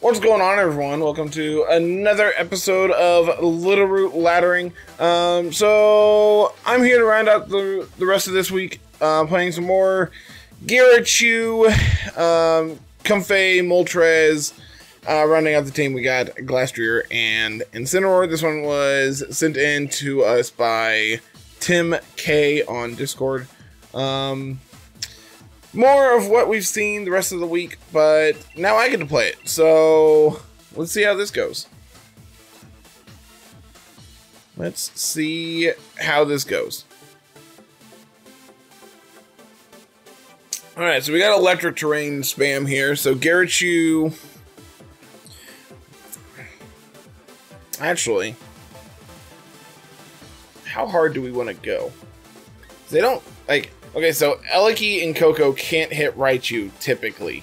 What's going on, everyone? Welcome to another episode of Littleroot Laddering. So I'm here to round out the rest of this week, playing some more Gyara-chu, Comfey, Moltres. Rounding out the team, we got Glastreir and Incineroar. This one was sent in to us by Tim K on Discord. More of what we've seen the rest of the week, but now I get to play it. So let's see how this goes. Let's see how this goes. Alright, so we got electric terrain spam here. So Gyara-chu. Actually, how hard do we want to go? They don't, like, okay, so Eliki and Coco can't hit Raichu, typically.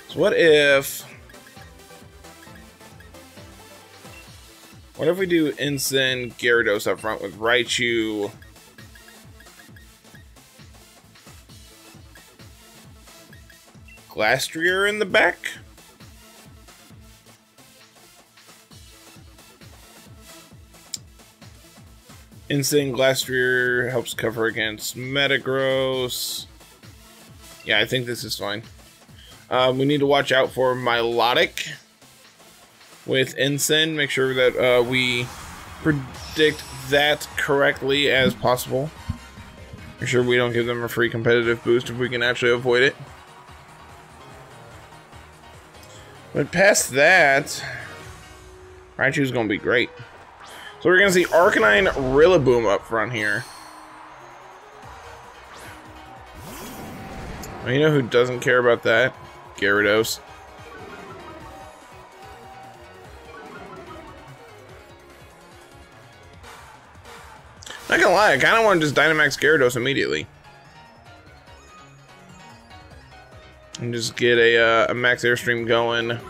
So what if we do Incin Gyarados up front with Raichu, Glastreir in the back? Incin Glastreir helps cover against Metagross. Yeah, I think this is fine. We need to watch out for Milotic with Incin. Make sure that we predict that correctly as possible. Make sure we don't give them a free competitive boost if we can actually avoid it. But past that, Raichu's gonna be great. So we're going to see Arcanine Rillaboom up front here. Well, you know who doesn't care about that? Gyarados. Not gonna lie, I kind of want to just Dynamax Gyarados immediately. And just get a Max Airstream going.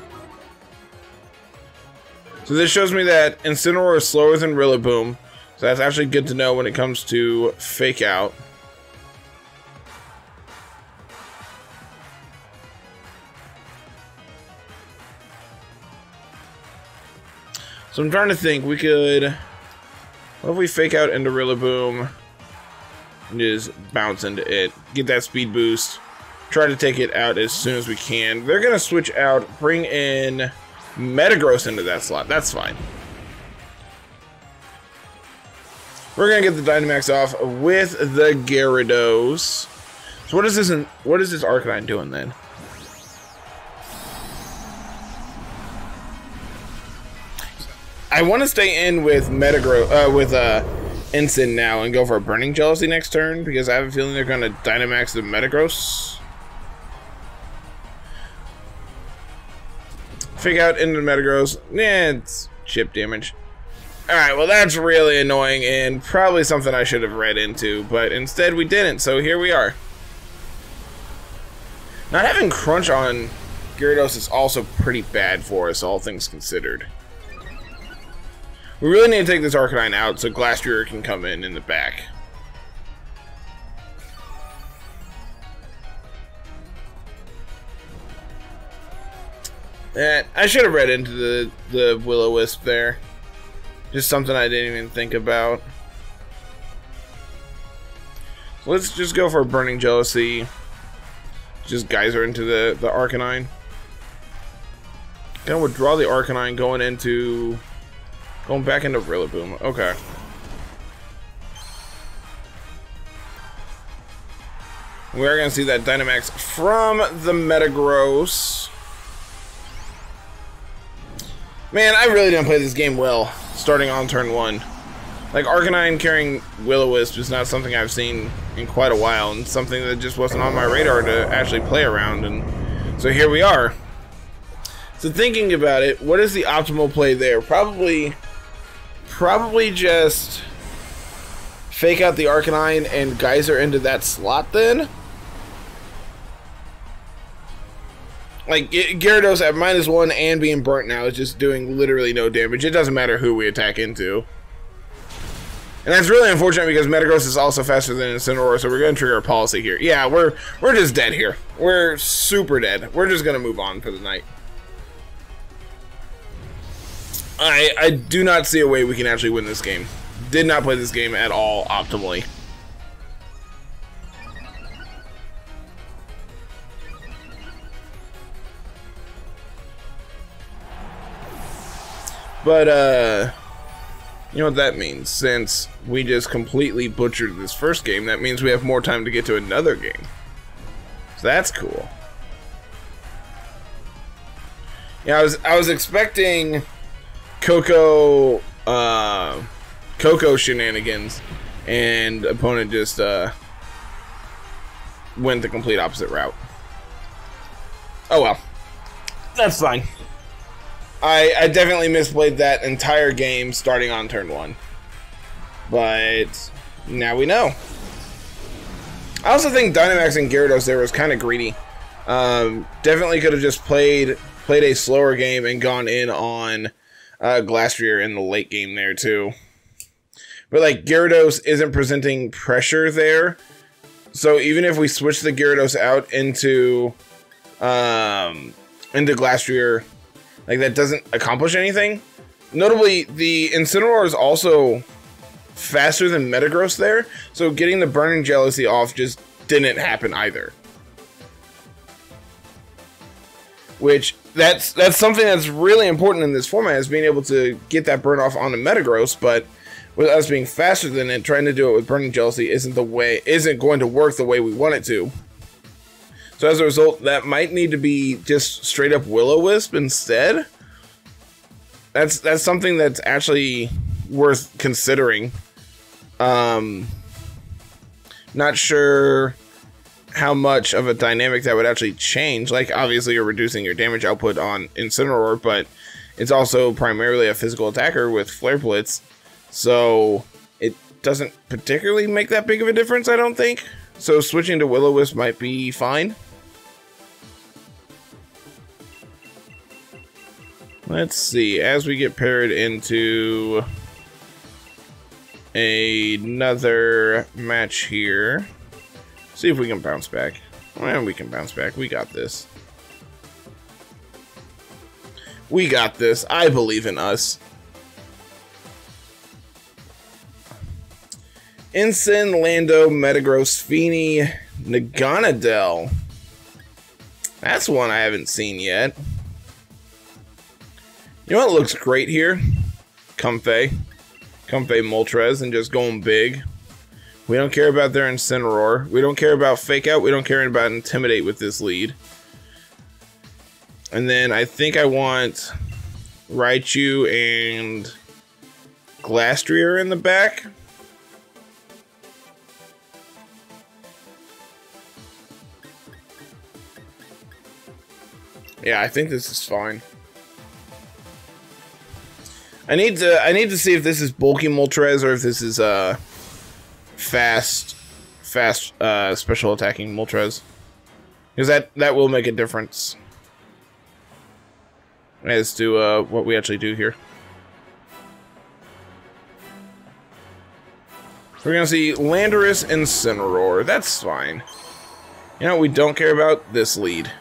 So this shows me that Incineroar is slower than Rillaboom. So that's actually good to know when it comes to Fake Out. So I'm trying to think, we could... What if we Fake Out into Rillaboom and just bounce into it, get that speed boost, try to take it out as soon as we can. They're going to switch out, bring in Metagross into that slot. That's fine. We're gonna get the Dynamax off with the Gyarados. So what is this? What is this Arcanine doing then? I want to stay in with Metagross, with Incin now, and go for a Burning Jealousy next turn because I have a feeling they're gonna Dynamax the Metagross. Fake Out into Metagross. It's chip damage. Alright, well that's really annoying and probably something I should have read into, but instead we didn't, so here we are. Not having Crunch on Gyarados is also pretty bad for us, all things considered. We really need to take this Arcanine out so Glastreir can come in the back. I should have read into the Will-O-Wisp there. Just something I didn't even think about. So let's just go for a Burning Jealousy. Just Geyser into the Arcanine. Gonna withdraw the Arcanine going back into Rillaboom. Okay. We are gonna see that Dynamax from the Metagross. Man, I really didn't play this game well, starting on turn 1. Like, Arcanine carrying Will-O-Wisp is not something I've seen in quite a while, and something that just wasn't on my radar to actually play around, and so here we are. So thinking about it, what is the optimal play there? Probably just Fake Out the Arcanine and Geyser into that slot then? Like, Gyarados at -1 and being burnt now is just doing literally no damage. It doesn't matter who we attack into. And that's really unfortunate because Metagross is also faster than Incineroar, so we're going to trigger a policy here. Yeah, we're just dead here. We're super dead. We're just going to move on for the night. I do not see a way we can actually win this game. Did not play this game at all optimally. But, you know what that means? Since we just completely butchered this first game, that means we have more time to get to another game. So that's cool. Yeah, I was expecting Coco shenanigans, and opponent just went the complete opposite route. Oh well, that's fine. I definitely misplayed that entire game starting on turn 1, but now we know. I also think Dynamax and Gyarados there was kind of greedy. Definitely could have just played a slower game and gone in on Glastreir in the late game there too. But like Gyarados isn't presenting pressure there, so even if we switch the Gyarados out into Glastreir, like that doesn't accomplish anything. Notably, the Incineroar is also faster than Metagross there, so getting the Burning Jealousy off just didn't happen either. Which that's something that's really important in this format, is being able to get that burn off on the Metagross, but with us being faster than it, trying to do it with Burning Jealousy isn't going to work the way we want it to. So as a result, that might need to be just straight up Will-O-Wisp instead. That's something that's actually worth considering. Not sure how much of a dynamic that would actually change. Like, obviously you're reducing your damage output on Incineroar, but it's also primarily a physical attacker with Flare Blitz, so it doesn't particularly make that big of a difference, I don't think. So switching to Will-O-Wisp might be fine. Let's see, as we get paired into another match here, see if we can bounce back. Well, we can bounce back. We got this. We got this. I believe in us. Ensign, Lando, Metagross, Feeny, Naganadel. That's one I haven't seen yet. You know what looks great here? Comfey Moltres, and just going big. We don't care about their Incineroar. We don't care about Fake Out. We don't care about Intimidate with this lead. And then I think I want Raichu and Glastreir in the back. Yeah, I think this is fine. I need to see if this is bulky Moltres or if this is fast special attacking Moltres, because that will make a difference as to what we actually do here. We're gonna see Landorus and Incineroar. That's fine. You know, we don't care about this lead.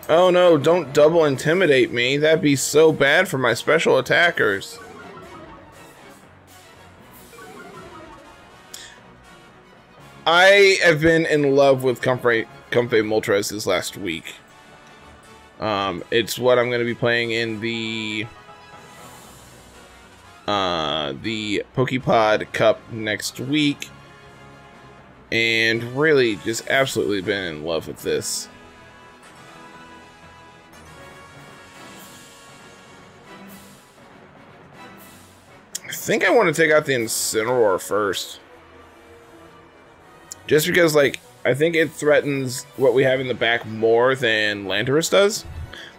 Oh no, don't double intimidate me. That'd be so bad for my special attackers. I have been in love with Comfey Moltres this last week. It's what I'm going to be playing in the Pokepod Cup next week. And really just absolutely been in love with this. I think I want to take out the Incineroar first. Just because, like, I think it threatens what we have in the back more than Landorus does.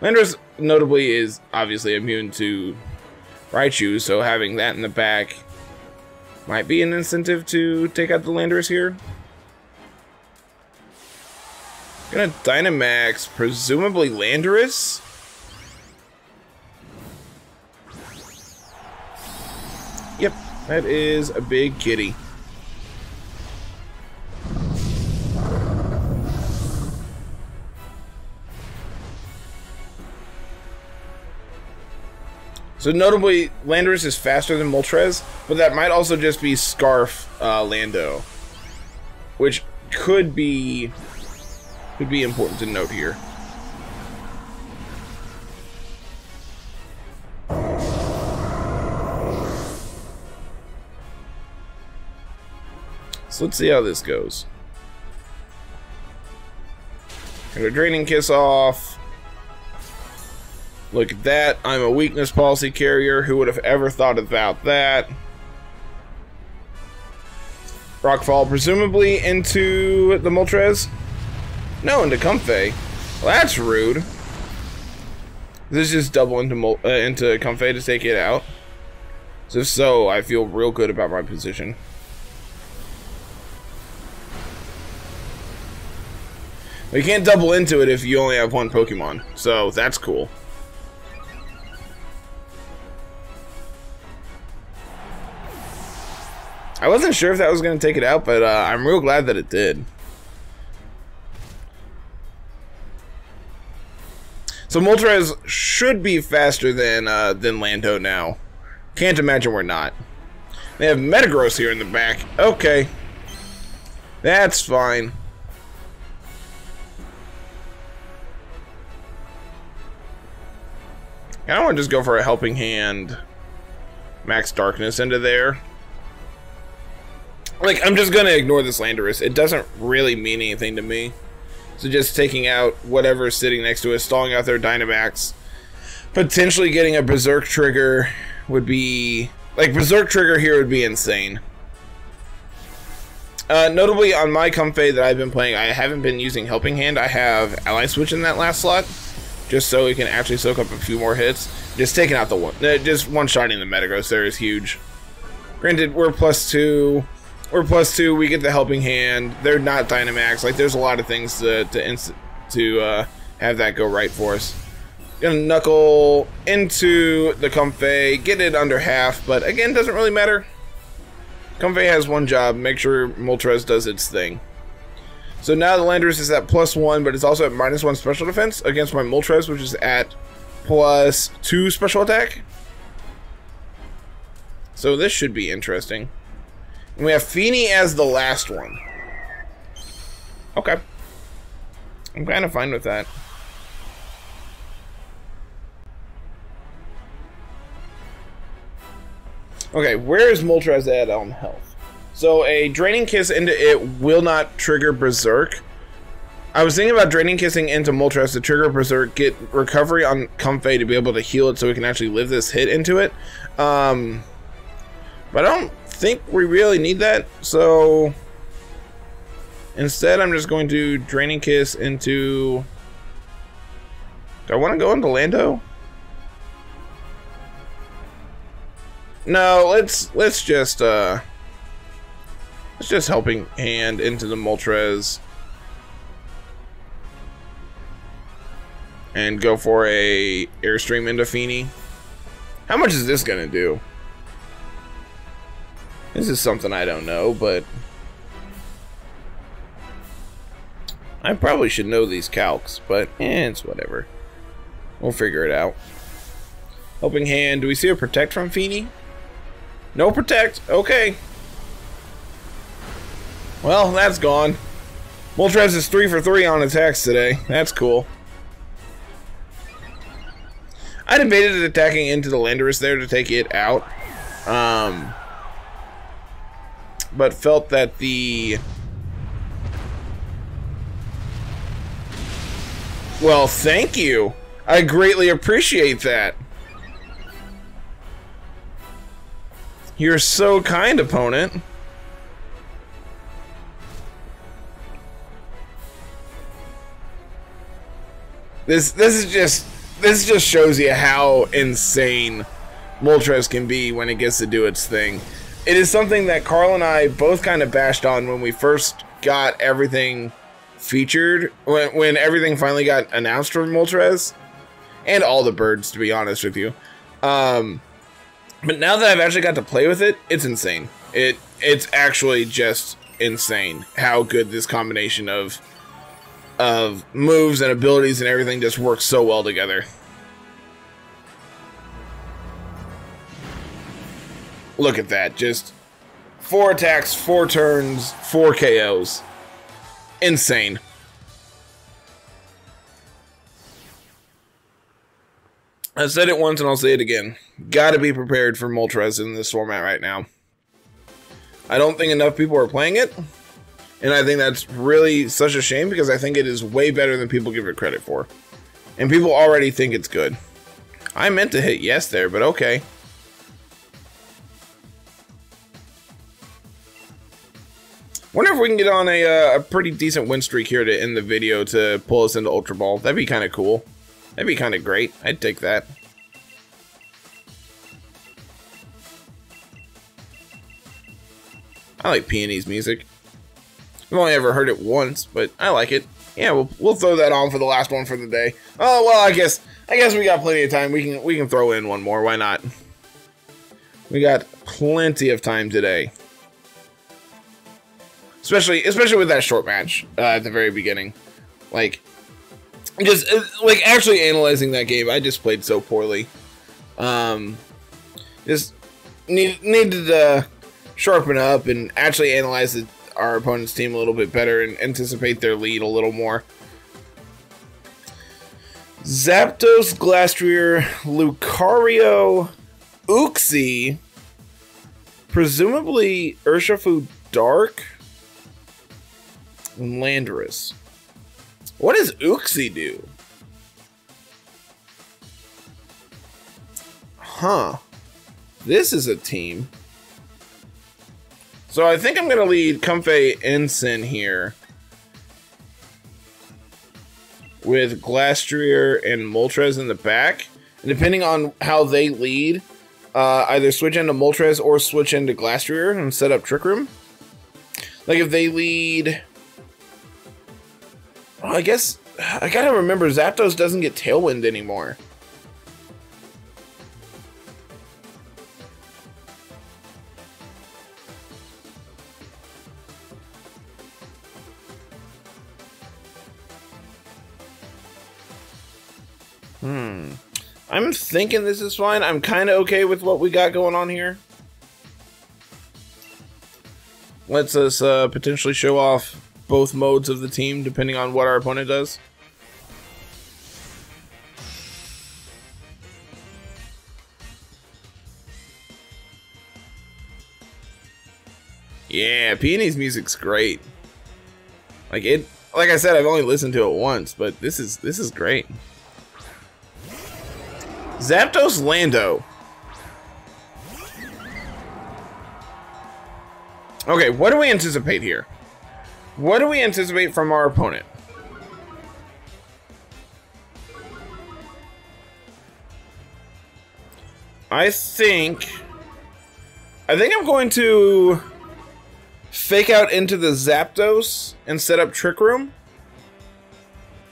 Landorus, notably, is obviously immune to Raichu, so having that in the back might be an incentive to take out the Landorus here. Gonna Dynamax, presumably Landorus. That is a big kitty. So notably, Landorus is faster than Moltres, but that might also just be Scarf Lando, which could be important to note here. So let's see how this goes. Got a Draining Kiss off. Look at that. I'm a weakness policy carrier. Who would have ever thought about that? Rockfall, presumably into the Moltres? No, into Comfey. Well, that's rude. This is just double into Comfey to take it out. So if so, I feel real good about my position. But you can't double into it if you only have one Pokemon. So that's cool. I wasn't sure if that was going to take it out, but I'm real glad that it did. So Moltres should be faster than Lando now. Can't imagine we're not. They have Metagross here in the back. Okay. That's fine. I don't want to just go for a Helping Hand. Max Darkness into there. Like, I'm just going to ignore this Landorus. It doesn't really mean anything to me. So just taking out whatever's sitting next to it, stalling out their Dynamax. Potentially getting a Berserk Trigger would be... Like, Berserk Trigger here would be insane. Notably, on my Comfey that I've been playing, I haven't been using Helping Hand. I have Ally Switch in that last slot. Just so we can actually soak up a few more hits. Just taking out the one... just one-shotting the Metagross there is huge. Granted, we're +2... We're +2, we get the Helping Hand. They're not Dynamax. Like, there's a lot of things to have that go right for us. Gonna Knuckle into the Comfey, get it under half, but again, doesn't really matter. Comfey has one job, make sure Moltres does its thing. So now the Landorus is at +1, but it's also at -1 special defense against my Moltres, which is at +2 special attack. So this should be interesting. And we have Feeny as the last one. Okay. I'm kind of fine with that. Okay, where is Moltres at on health? So a Draining Kiss into it will not trigger Berserk. I was thinking about Draining Kissing into Moltres to trigger Berserk, get recovery on Comfey to be able to heal it so we can actually live this hit into it. But I don't think we really need that, so instead I'm just going to Draining Kiss into... Do I want to go into Lando? No, let's just Helping Hand into the Moltres and go for a Airstream into Feeny. How much is this gonna do? This is something I don't know, but I probably should know these calcs, but it's whatever. We'll figure it out. Helping Hand. Do we see a Protect from Feeny? No Protect. Okay. Well, that's gone. Moltres is 3 for 3 on attacks today. That's cool. I debated attacking into the Landorus there to take it out. But felt that the... Well, thank you. I greatly appreciate that. You're so kind, opponent. This just shows you how insane Moltres can be when it gets to do its thing. It is something that Carl and I both kind of bashed on when we first got everything featured, when everything finally got announced for Moltres, and all the birds, to be honest with you. But now that I've actually got to play with it, it's insane. It's actually just insane how good this combination of moves and abilities and everything just works so well together. Look at that. Just 4 attacks, 4 turns, 4 KOs. Insane. I said it once and I'll say it again. Gotta be prepared for Moltres in this format right now. I don't think enough people are playing it. And I think that's really such a shame because I think it is way better than people give it credit for. And people already think it's good. I meant to hit yes there, but okay. Wonder if we can get on a pretty decent win streak here to end the video to pull us into Ultra Ball. That'd be kind of cool. That'd be kind of great. I'd take that. I like Peony's music. I've only ever heard it once, but I like it. Yeah, we'll throw that on for the last one for the day. Oh well, I guess we got plenty of time. We can throw in one more. Why not? We got plenty of time today. Especially with that short match at the very beginning. Like actually analyzing that game, I just played so poorly. Just needed to sharpen up and actually analyze our opponent's team a little bit better and anticipate their lead a little more. Zapdos, Glastreir, Lucario, Uxie, presumably Urshifu Dark, and Landorus. What does Uxie do? Huh. This is a team. So I think I'm going to lead Comfey Incin here with Glastreir and Moltres in the back. And depending on how they lead, either switch into Moltres or switch into Glastreir and set up Trick Room. Like if they lead... Well, I guess I gotta remember Zapdos doesn't get Tailwind anymore. I'm thinking this is fine. I'm kind of okay with what we got going on here. Lets us potentially show off both modes of the team depending on what our opponent does. Yeah, Peony's music's great. Like I said, I've only listened to it once, but this is great. Zapdos Lando. Okay, what do we anticipate here? What do we anticipate from our opponent? I think I'm going to fake out into the Zapdos and set up Trick Room.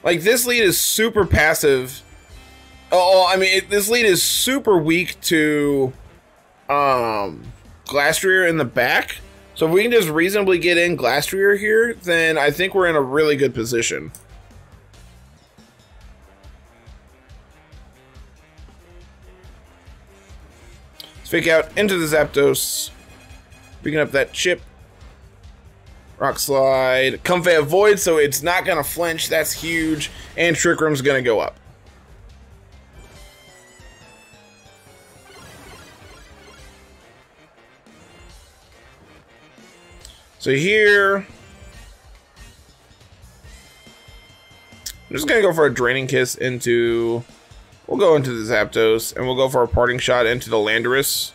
Like, this lead is super passive. Oh, I mean, this lead is super weak to Glastreir in the back. So if we can just reasonably get in Glastreir here, then I think we're in a really good position. Let's fake out into the Zapdos. Picking up that chip. Rock Slide. Comfey avoid, so it's not going to flinch. That's huge. And Trick Room's going to go up. So here, I'm just going to go for a Draining Kiss into, we'll go into the Zapdos, and we'll go for a Parting Shot into the Landorus.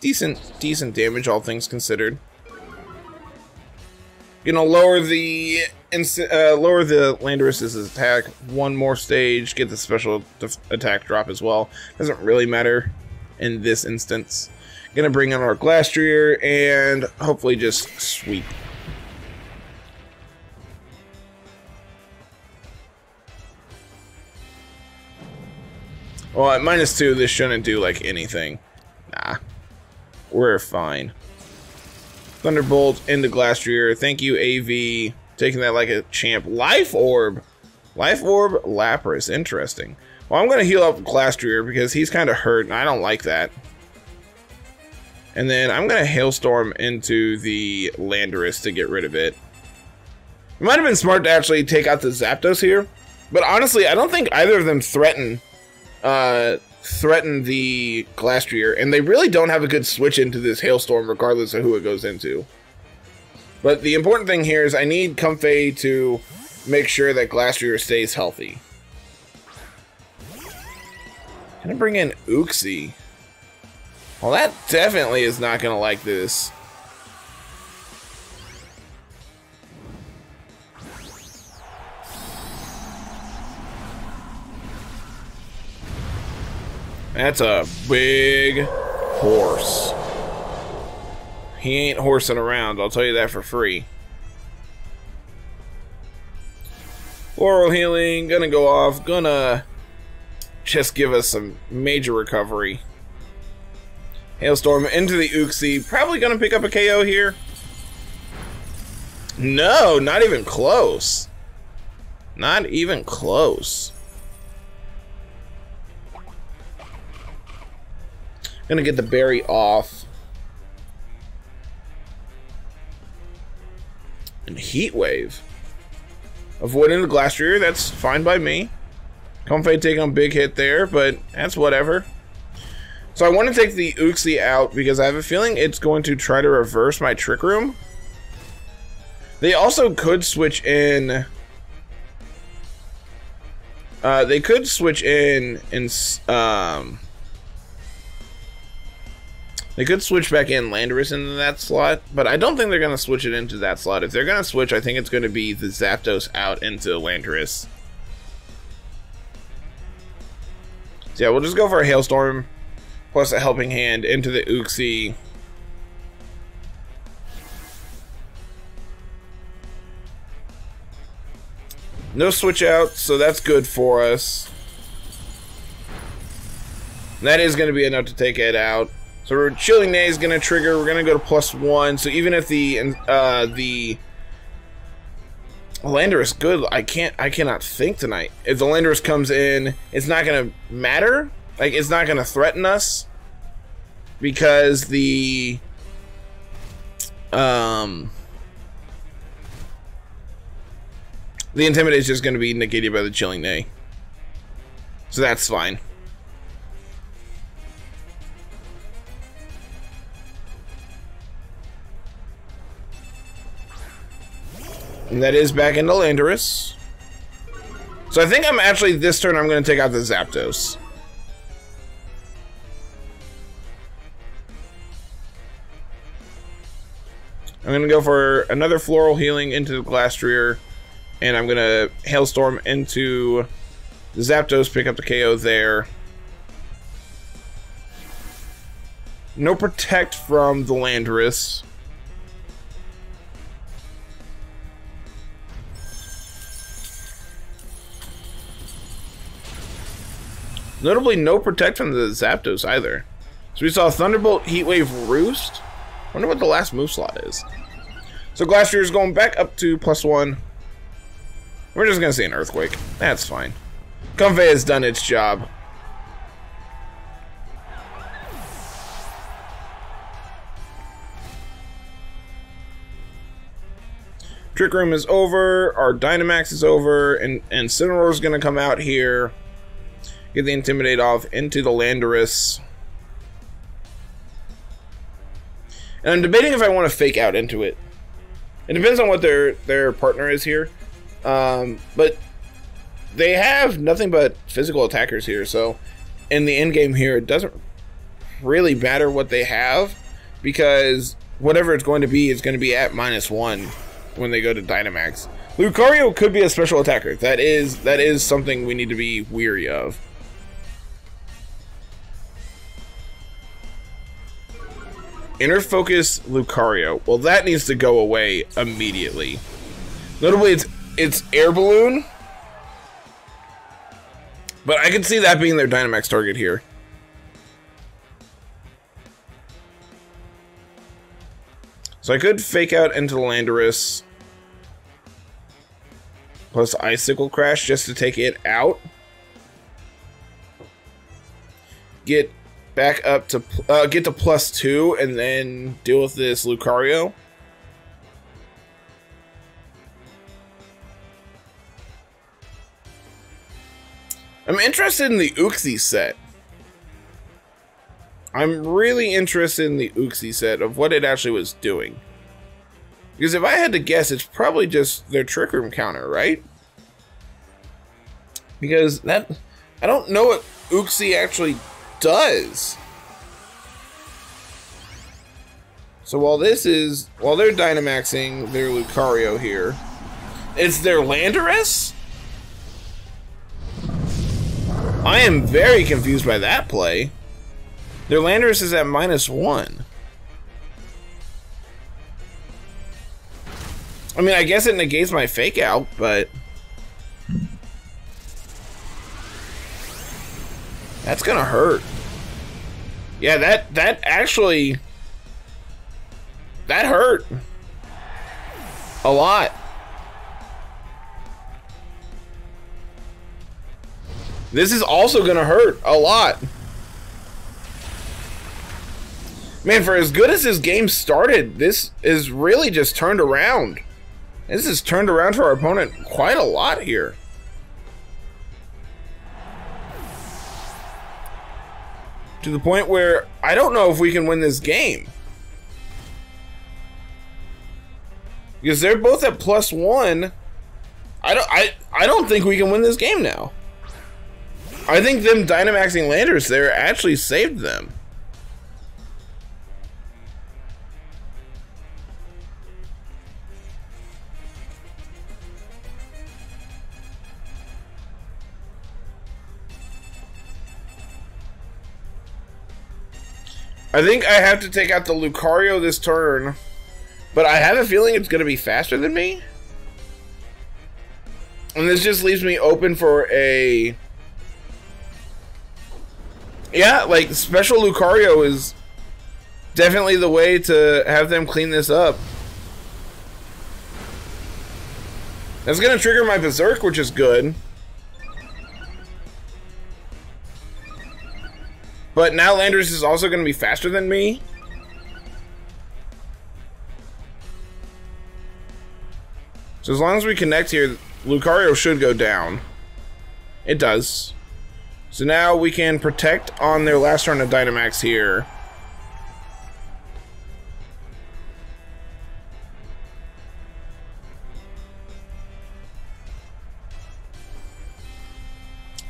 Decent damage, all things considered. Gonna lower the Landorus's attack one more stage, get the special attack drop as well. Doesn't really matter in this instance. Gonna bring in our Glastreir and hopefully just sweep. Well, at -2, this shouldn't do, like, anything. Nah. We're fine. Thunderbolt into Glastreir. Thank you, AV. Taking that like a champ. Life Orb. Life Orb, Lapras. Interesting. Well, I'm going to heal up Glastreir because he's kind of hurt, and I don't like that. And then I'm going to Hailstorm into the Landorus to get rid of it. It might have been smart to actually take out the Zapdos here. But honestly, I don't think either of them threaten the Glastreir, and they really don't have a good switch into this Hailstorm regardless of who it goes into. But the important thing here is I need Comfey to make sure that Glastreir stays healthy. Gonna bring in Uxie. Well, that definitely is not gonna like this. That's a big horse. He ain't horsing around, I'll tell you that for free. Floral healing, gonna go off, gonna just give us some major recovery. Hailstorm into the Uxie, probably gonna pick up a KO here. No, not even close. Not even close. Gonna get the berry off. And Heat Wave. Avoiding the Glastreir, that's fine by me. Comfey taking a big hit there, but that's whatever. So I want to take the Uxie out because I have a feeling it's going to try to reverse my Trick Room. They also could switch in... they could switch in they could switch back in Landorus into that slot, but I don't think they're going to switch it into that slot. If they're going to switch, I think it's going to be the Zapdos out into Landorus. So yeah, we'll just go for a Hailstorm, plus a Helping Hand into the Uxie. No switch out, so that's good for us. That is going to be enough to take it out. So we're Chilling Nay is going to trigger. We're going to go to +1. So even if the Landorus good, I cannot think tonight. If the Landorus comes in, it's not going to matter. Like, it's not going to threaten us because the Intimidate is just going to be negated by the Chilling Nay. So that's fine. And that is back into Landorus. So I think I'm actually, this turn, I'm going to take out the Zapdos. I'm going to go for another Floral Healing into the Glastreir. And I'm going to Hailstorm into the Zapdos, pick up the KO there. No Protect from the Landorus. Notably, no Protect from the Zapdos either. So we saw Thunderbolt, Heat Wave, Roost. Wonder what the last move slot is. So Glastreir is going back up to +1. We're just going to say an Earthquake. That's fine. Comfey has done its job. Trick Room is over. Our Dynamax is over. And Incineroar is going to come out here. Get the Intimidate off into the Landorus. And I'm debating if I want to Fake Out into it. It depends on what their partner is here. But they have nothing but physical attackers here. So in the end game here, it doesn't really matter what they have. Because whatever it's going to be is going to be at -1 when they go to Dynamax. Lucario could be a special attacker. That is something we need to be weary of. Inner Focus Lucario. Well, that needs to go away immediately. Notably, it's Air Balloon. But I could see that being their Dynamax target here. So I could fake out into Landorus plus Icicle Crash just to take it out. Get back up to get to +2 and then deal with this Lucario. I'm interested in the Uxie set. I'm really interested in the Uxie set of what it actually was doing. Because if I had to guess, it's probably just their Trick Room counter, right? Because that... I don't know what Uxie actually does. So while this is... While they're Dynamaxing their Lucario here, it's their Landorus? I am very confused by that play. Their Landorus is at -1. I mean, I guess it negates my fake out, but that's gonna hurt. Yeah, that actually that hurt a lot. This is also gonna hurt a lot. Man, for as good as this game started, this is really just turned around. This has turned around for our opponent quite a lot here. To the point where I don't know if we can win this game. Because they're both at +1. I don't think we can win this game now. I think them Dynamaxing Landorus there actually saved them. I think I have to take out the Lucario this turn, but I have a feeling it's going to be faster than me. And this just leaves me open for a... Yeah, like, Special Lucario is definitely the way to have them clean this up. That's going to trigger my Berserk, which is good. But now Landorus is also going to be faster than me. So as long as we connect here, Lucario should go down. It does. So now we can protect on their last turn of Dynamax here.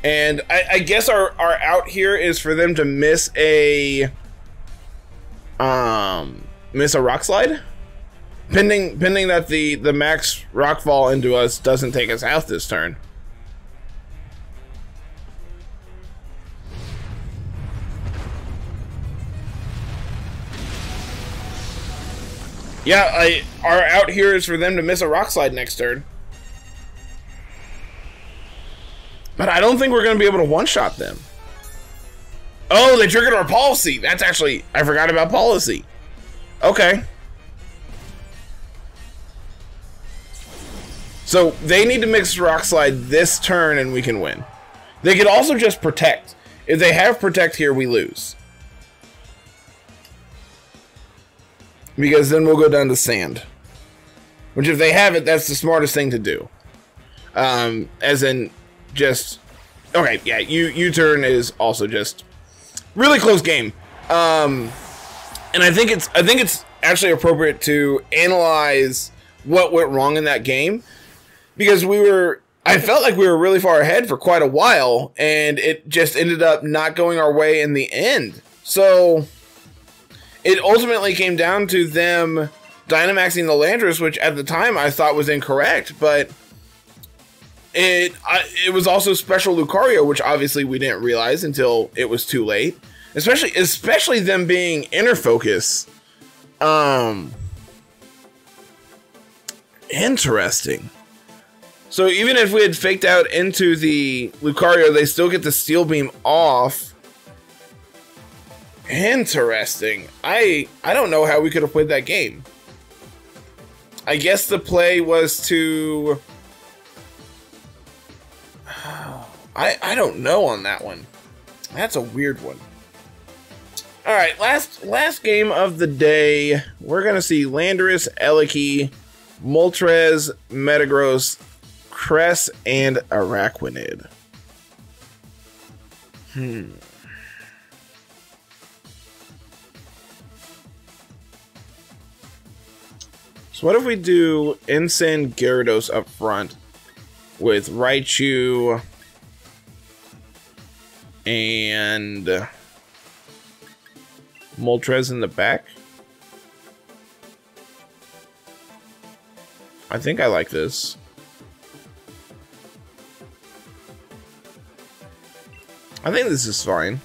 And I guess our out here is for them to miss a Rock Slide, pending that the max Rockfall into us doesn't take us out this turn. Yeah, our out here is for them to miss a Rock Slide next turn. But I don't think we're going to be able to one-shot them. Oh, they triggered our policy. That's actually... I forgot about policy. Okay. So, they need to mix Rock Slide this turn and we can win. They could also just Protect. If they have Protect here, we lose. Because then we'll go down to Sand. Which, if they have it, that's the smartest thing to do. As in... Just okay, yeah. U-turn is also just really close game, and I think it's actually appropriate to analyze what went wrong in that game, because I felt like we were really far ahead for quite a while, and it just ended up not going our way in the end. So it ultimately came down to them Dynamaxing the Landorus, which at the time I thought was incorrect, but it was also Special Lucario, which obviously we didn't realize until it was too late. Especially them being Inner Focus. Interesting. So even if we had faked out into the Lucario, they still get the Steel Beam off. Interesting. I don't know how we could have played that game. I guess the play was to... I don't know on that one. That's a weird one. Alright, last game of the day. We're going to see Landorus, Eliki, Moltres, Metagross, Cress, and Araquanid. So what if we do Incin Gyarados up front with Raichu and Moltres in the back? I think I like this. I think this is fine.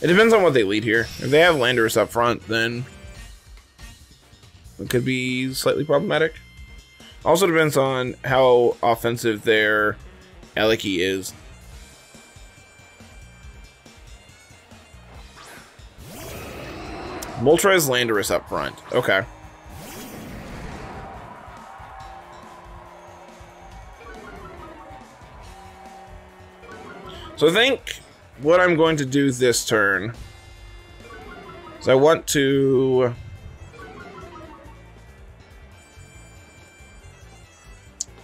It depends on what they lead here. If they have Landorus up front, then it could be slightly problematic. Also depends on how offensive their Eliki is. Moltres, Landorus up front. Okay. So I think what I'm going to do this turn is I want to...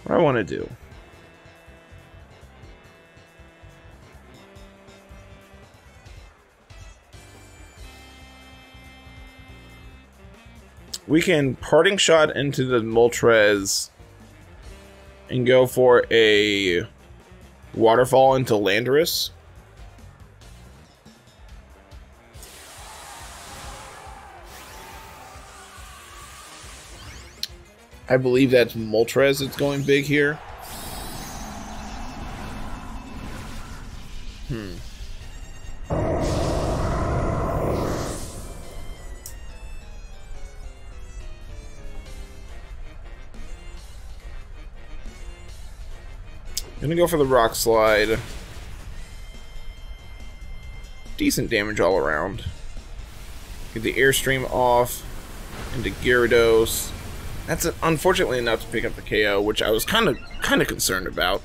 What do I want to do? We can Parting Shot into the Moltres and go for a Waterfall into Landorus. I believe that's Moltres that's going big here. Gonna go for the Rock Slide. Decent damage all around. Get the Airstream off into Gyarados. That's unfortunately enough to pick up the KO, which I was kind of concerned about.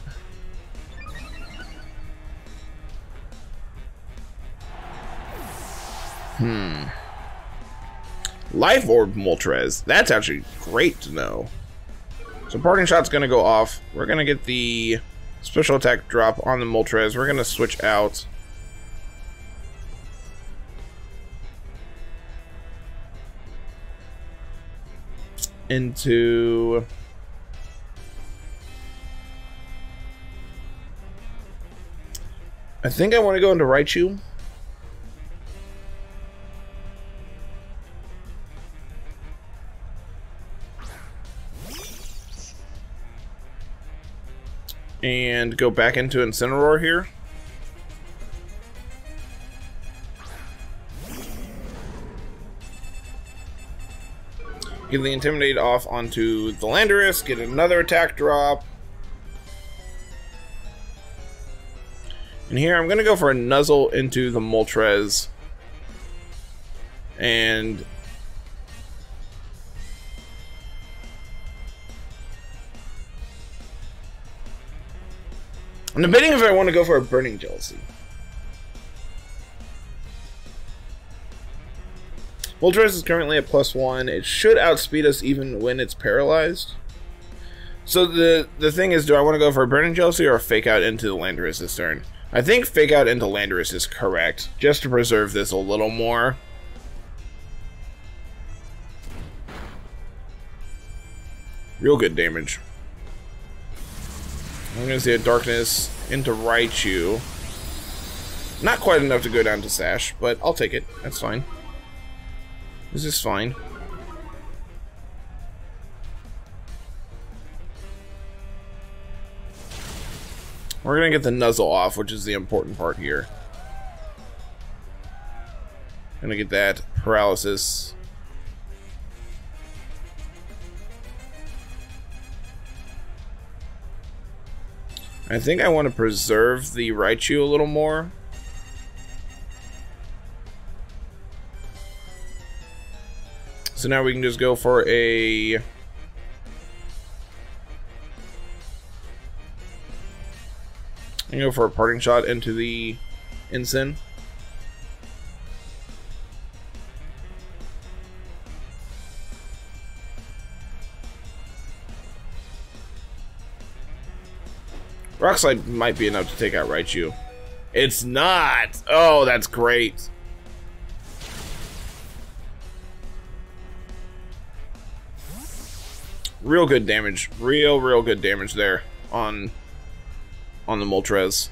Life Orb Moltres. That's actually great to know. So Parting Shot's gonna go off. We're gonna get the special attack drop on the Moltres. We're gonna switch out. Into... I think I want to go into Raichu. And go back into Incineroar here. Get the Intimidate off onto the Landorus, get another attack drop. And here I'm going to go for a Nuzzle into the Moltres. And I'm debating if I want to go for a Burning Jealousy. Moltres is currently at +1. It should outspeed us even when it's paralyzed. So the thing is, do I want to go for a Burning Jealousy or a Fake Out into the Landorus this turn? I think Fake Out into Landorus is correct, just to preserve this a little more. Real good damage. I'm going to see a Darkness into Raichu. Not quite enough to go down to Sash, but I'll take it. That's fine. This is fine. We're going to get the Nuzzle off, which is the important part here. Going to get that Paralysis. I think I want to preserve the Raichu a little more. So now we can just go for a... I'm gonna go for a parting shot into the Incin. Rock Slide might be enough to take out Raichu. It's not! Oh, that's great. Real good damage. Real good damage there on the Moltres.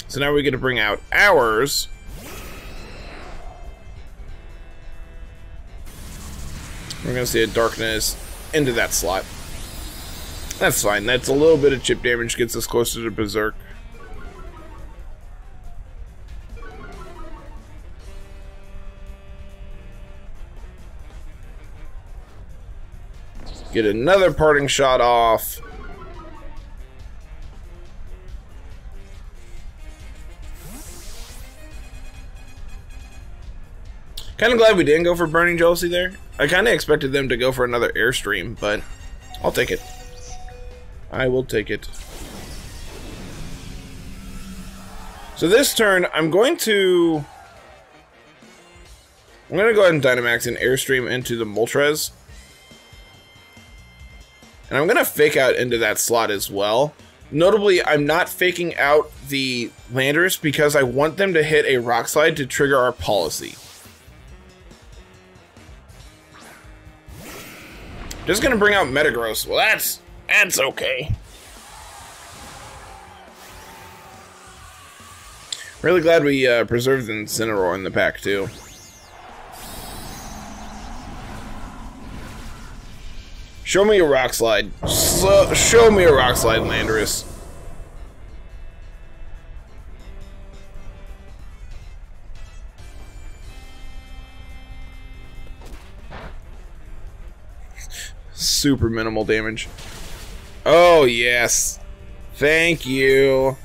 So now we get to bring out ours. We're gonna see a Darkness into that slot. That's fine. That's a little bit of chip damage, gets us closer to Berserk. Get another parting shot off. Kind of glad we didn't go for Burning Jealousy there. I kind of expected them to go for another Airstream, but I'll take it. I will take it. So this turn, I'm going to go ahead and Dynamax and Airstream into the Moltres. And I'm going to Fake Out into that slot as well. Notably, I'm not faking out the Landorus because I want them to hit a Rock Slide to trigger our Policy. Just going to bring out Metagross. Well, that's okay. Really glad we preserved the Incineroar in the pack, too. Show me a Rock Slide. Show me a Rock Slide, Landorus. Super minimal damage. Oh, yes. Thank you.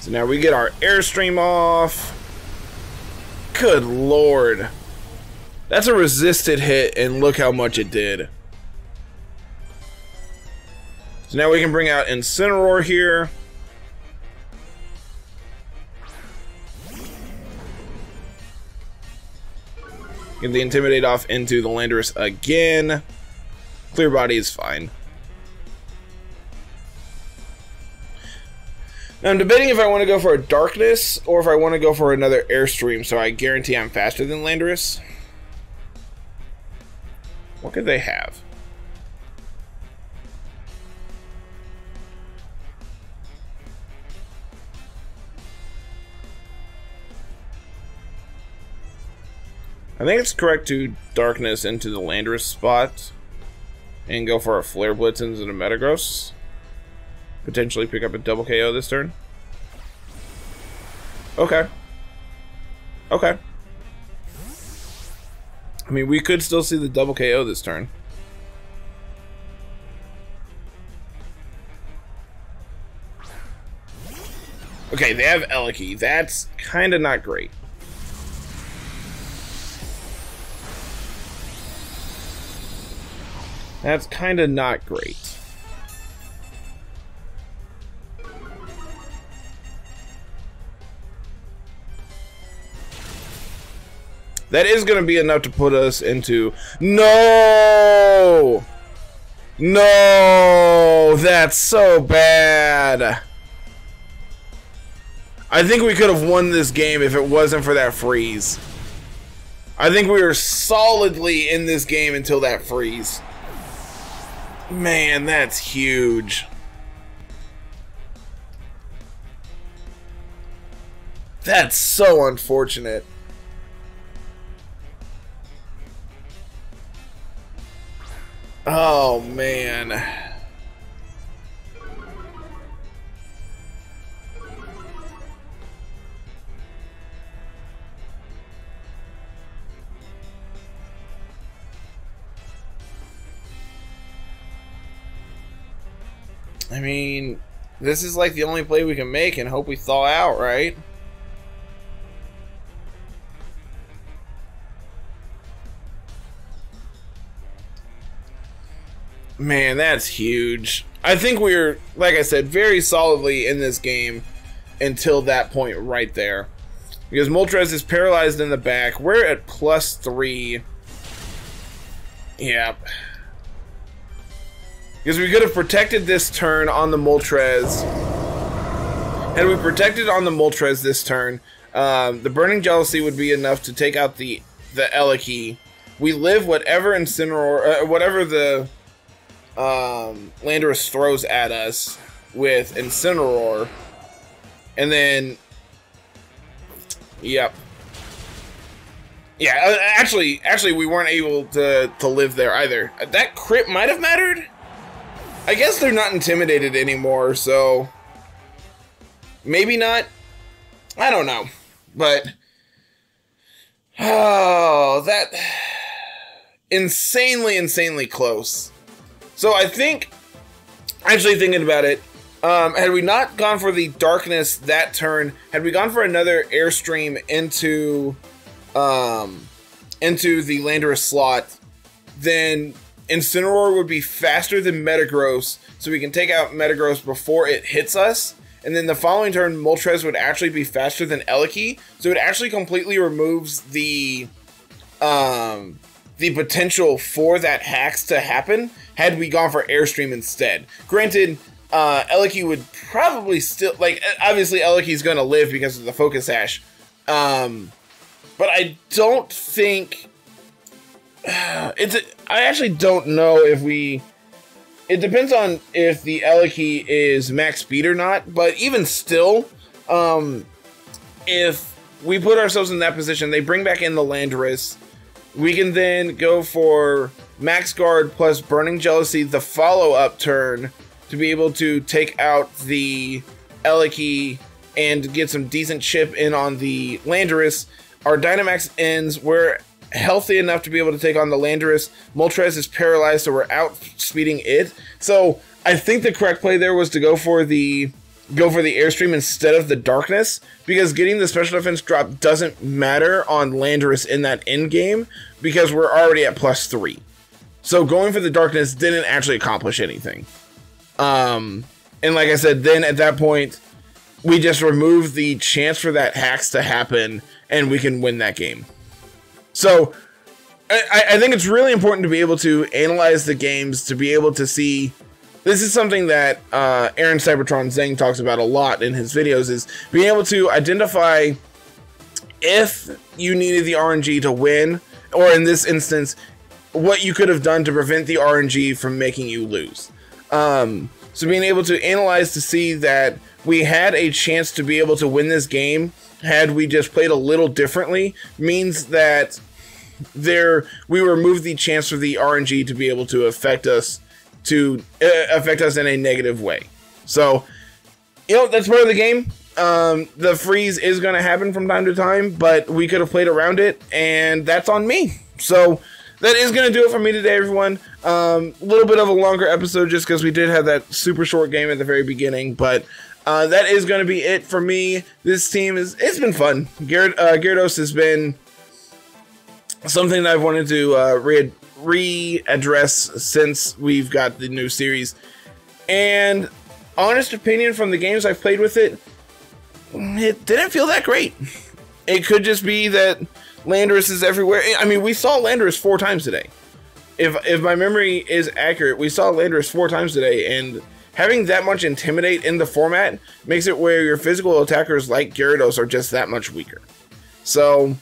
So now we get our Airstream off. Good lord. That's a resisted hit, and look how much it did. So now we can bring out Incineroar here. Get the Intimidate off into the Landorus again. Clear Body is fine. Now I'm debating if I want to go for a Darkness or if I want to go for another Airstream, so I guarantee I'm faster than Landorus. What could they have? I think it's correct to Darkness into the Landorus spot and go for a Flare Blitz into the Metagross. Potentially pick up a double KO this turn. Okay. Okay. I mean, we could still see the double KO this turn. Okay, they have Eliki. That's kind of not great. That's kind of not great. That is going to be enough to put us into... No! No! That's so bad. I think we could have won this game if it wasn't for that freeze. I think we were solidly in this game until that freeze. Man, that's huge. That's so unfortunate. Oh, man. I mean, this is like the only play we can make and hope we thaw out, right? Man, that's huge. I think we're, like I said, very solidly in this game until that point right there. Because Moltres is paralyzed in the back. We're at +3. Yep. Because we could have protected this turn on the Moltres. Had we protected on the Moltres this turn, the Burning Jealousy would be enough to take out the Eliki. We live whatever Incineroar, whatever the Landorus throws at us with Incineroar. And then, yep. Yeah, actually, we weren't able to live there either. That crit might have mattered. I guess they're not intimidated anymore, so maybe not. I don't know, but oh, that insanely close. So I think, actually thinking about it, had we not gone for the darkness that turn, had we gone for another airstream into the Landorus slot, then Incineroar would be faster than Metagross, so we can take out Metagross before it hits us. And then the following turn, Moltres would actually be faster than Eliki, so it actually completely removes the potential for that hacks to happen had we gone for airstream instead. Granted, Eliki would probably still, like, obviously Eliki's gonna live because of the Focus Ash, but I don't think I actually don't know if we. It depends on if the Eliki is max speed or not. But even still, if we put ourselves in that position, they bring back in the Landorus. We can then go for Max Guard plus Burning Jealousy the follow-up turn to be able to take out the Eliki and get some decent chip in on the Landorus. Our Dynamax ends. We're healthy enough to be able to take on the Landorus. Moltres is paralyzed, so we're outspeeding it. So I think the correct play there was to go for the airstream instead of the darkness, because getting the special defense drop doesn't matter on Landorus in that end game because we're already at +3. So going for the darkness didn't actually accomplish anything. And like I said, then at that point, we just remove the chance for that hacks to happen, and we can win that game. So I think it's really important to be able to analyze the games, to be able to see. This is something that Aaron Cybertron Zeng talks about a lot in his videos, is being able to identify if you needed the RNG to win, or in this instance, what you could have done to prevent the RNG from making you lose. So being able to analyze to see that we had a chance to be able to win this game had we just played a little differently means that we removed the chance for the RNG to be able to affect us in a negative way. So, that's part of the game. The freeze is going to happen from time to time, but we could have played around it, and that's on me. So that is going to do it for me today, everyone. A little bit of a longer episode just because we did have that super short game at the very beginning, but that is going to be it for me. This team it's been fun. Gyarados has been something that I've wanted to readdress since we've got the new series. And honest opinion from the games I've played with it didn't feel that great. It could just be that Landorus is everywhere. I mean, we saw Landorus 4 times today. If my memory is accurate, we saw Landorus 4 times today, and having that much Intimidate in the format makes it where your physical attackers like Gyarados are just that much weaker. So,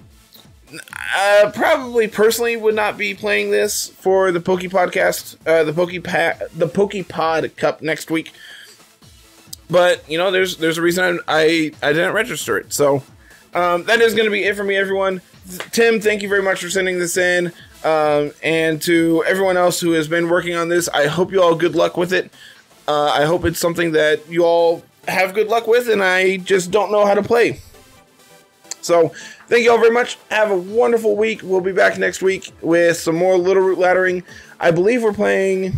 probably personally would not be playing this for the Pokepodcast, the Pokepod Cup next week. But, there's a reason I didn't register it. So, that is going to be it for me, everyone. Tim, thank you very much for sending this in. And to everyone else who has been working on this, I hope you all good luck with it. I hope it's something that you all have good luck with, and I just don't know how to play. So, thank you all very much. Have a wonderful week. We'll be back next week with some more Littleroot Laddering. I believe we're playing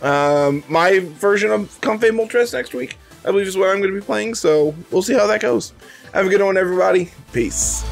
My version of Comfey Moltres next week, I believe, is what I'm going to be playing. So we'll see how that goes. Have a good one, everybody. Peace.